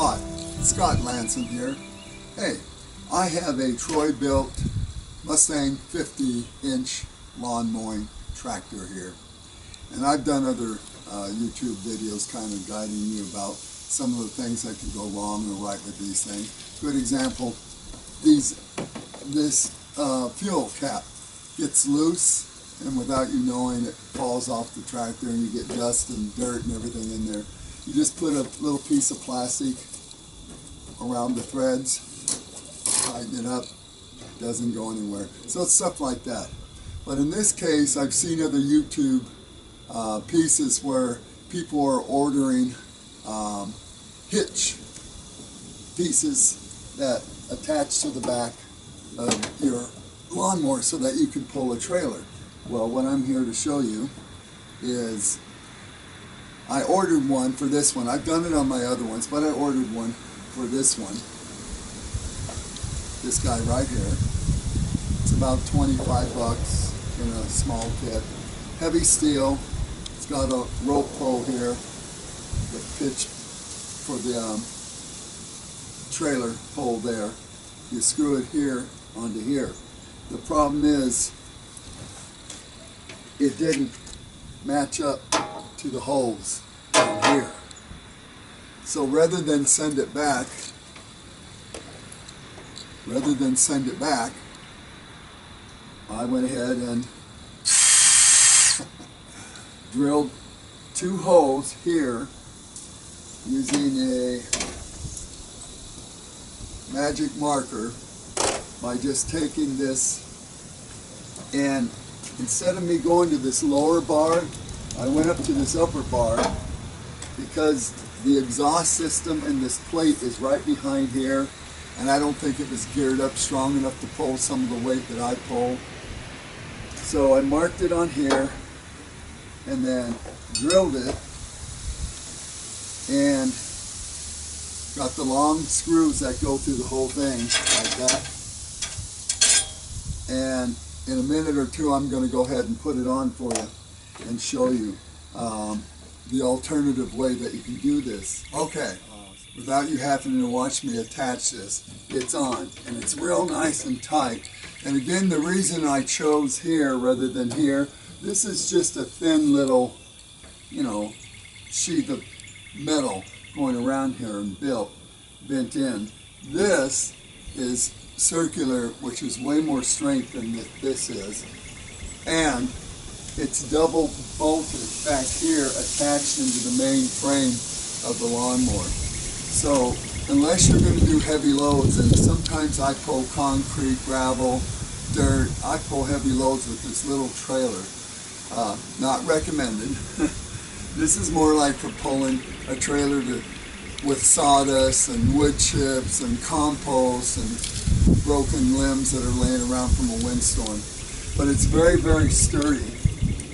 Hi, Scott Lanson here. Hey, I have a TroyBilt Mustang 50-inch lawn mowing tractor here. And I've done other YouTube videos kind of guiding you about some of the things that could go wrong or right with these things. Good example, this fuel cap gets loose, and without you knowing, it falls off the tractor and you get dust and dirt and everything in there. You just put a little piece of plastic around the threads, tighten it up, doesn't go anywhere. So it's stuff like that. But in this case, I've seen other YouTube pieces where people are ordering hitch pieces that attach to the back of your lawnmower so that you can pull a trailer. Well, what I'm here to show you is I ordered one for this one. I've done it on my other ones, but I ordered one for this one. This guy right here. It's about 25 bucks in a small kit. Heavy steel. It's got a rope pull here, the pitch for the trailer pull there. You screw it here onto here. The problem is it didn't match up to the holes down here. So rather than send it back, I went ahead and drilled 2 holes here using a magic marker by just taking this, and instead of me going to this lower bar, I went up to this upper bar because the exhaust system and this plate is right behind here, and I don't think it was geared up strong enough to pull some of the weight that I pull. So I marked it on here and then drilled it and got the long screws that go through the whole thing like that. And in a minute or two I'm going to go ahead and put it on for you and show you the alternative way that you can do this. Okay, without you having to watch me attach this, it's on and it's real nice and tight. And again, the reason I chose here rather than here, this is just a thin little, sheet of metal going around here and bent in. This is circular, which is way more strength than this is, and it's double bolted back here attached into the main frame of the lawnmower. So unless you're going to do heavy loads, and sometimes I pull concrete, gravel, dirt, I pull heavy loads with this little trailer. Not recommended. This is more like for pulling a trailer with sawdust and wood chips and compost and broken limbs that are laying around from a windstorm. But it's very, very sturdy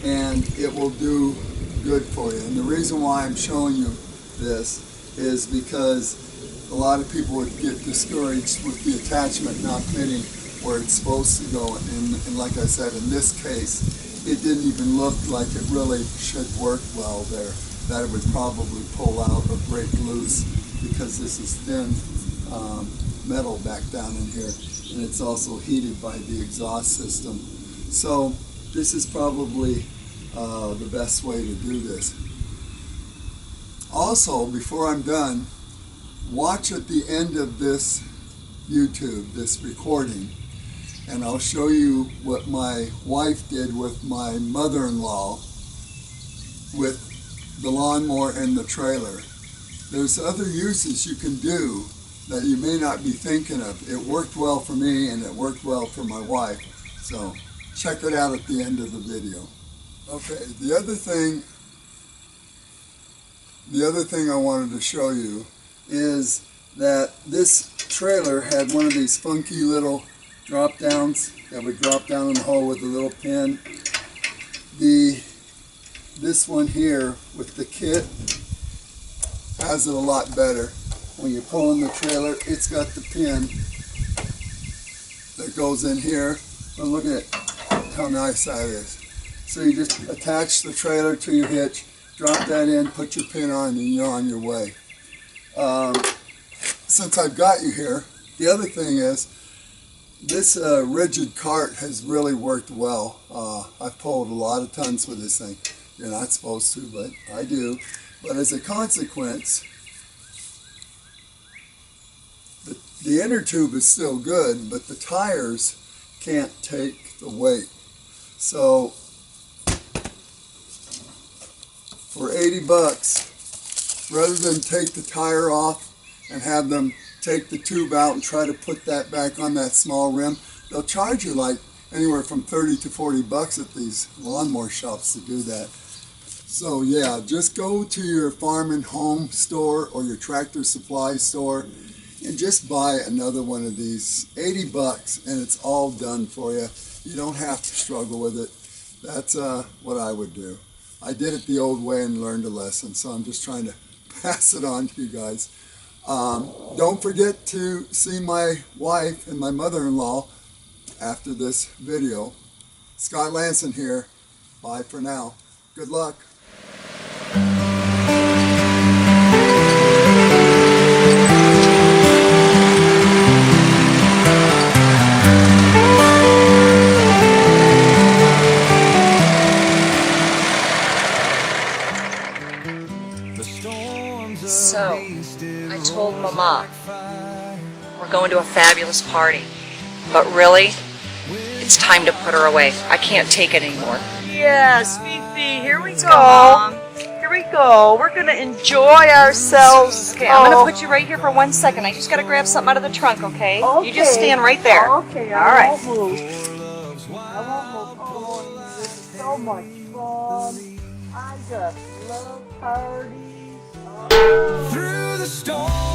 and it will do good for you. And the reason why I'm showing you this is because a lot of people would get discouraged with the attachment not fitting where it's supposed to go. And like I said, in this case, it didn't even look like it really should work well there, that it would probably pull out or break loose because this is thin metal back down in here, and it's also heated by the exhaust system. So this is probably the best way to do this. Also, before I'm done, watch at the end of this this recording, and I'll show you what my wife did with my mother-in-law with the lawnmower and the trailer. There's other uses you can do that you may not be thinking of. It worked well for me and it worked well for my wife. So check it out at the end of the video. Okay, the other thing I wanted to show you is that this trailer had one of these funky little drop downs that would drop down in the hole with a little pin. This one here with the kit has it a lot better. When you're pulling the trailer, it's got the pin that goes in here. But look at how nice that is. So you just attach the trailer to your hitch, drop that in, put your pin on, and you're on your way. since I've got you here, the other thing is this rigid cart has really worked well. I've pulled a lot of tons with this thing. You're not supposed to, but I do. But as a consequence, the inner tube is still good, but the tires can't take the weight. So for 80 bucks, rather than take the tire off and have them take the tube out and try to put that back on that small rim, they'll charge you like anywhere from 30 to 40 bucks at these lawnmower shops to do that. So yeah, just go to your farm and home store or your tractor supply store and just buy another one of these. 80 bucks and it's all done for you. You don't have to struggle with it. That's what I would do. I did it the old way and learned a lesson, so I'm just trying to pass it on to you guys. Don't forget to see my wife and my mother-in-law after this video. Scott Lanson here. Bye for now. Good luck. So, I told Mama we're going to a fabulous party, but really, it's time to put her away. I can't take it anymore. Yes, Fifi, here we go. Here we go. We're going to enjoy ourselves. Okay, I'm going to put you right here for 1 second. I just got to grab something out of the trunk, okay? Okay. You just stand right there. Okay, all right. I won't move. I won't move. Oh, this is so much fun. I just love parties. Through the storm.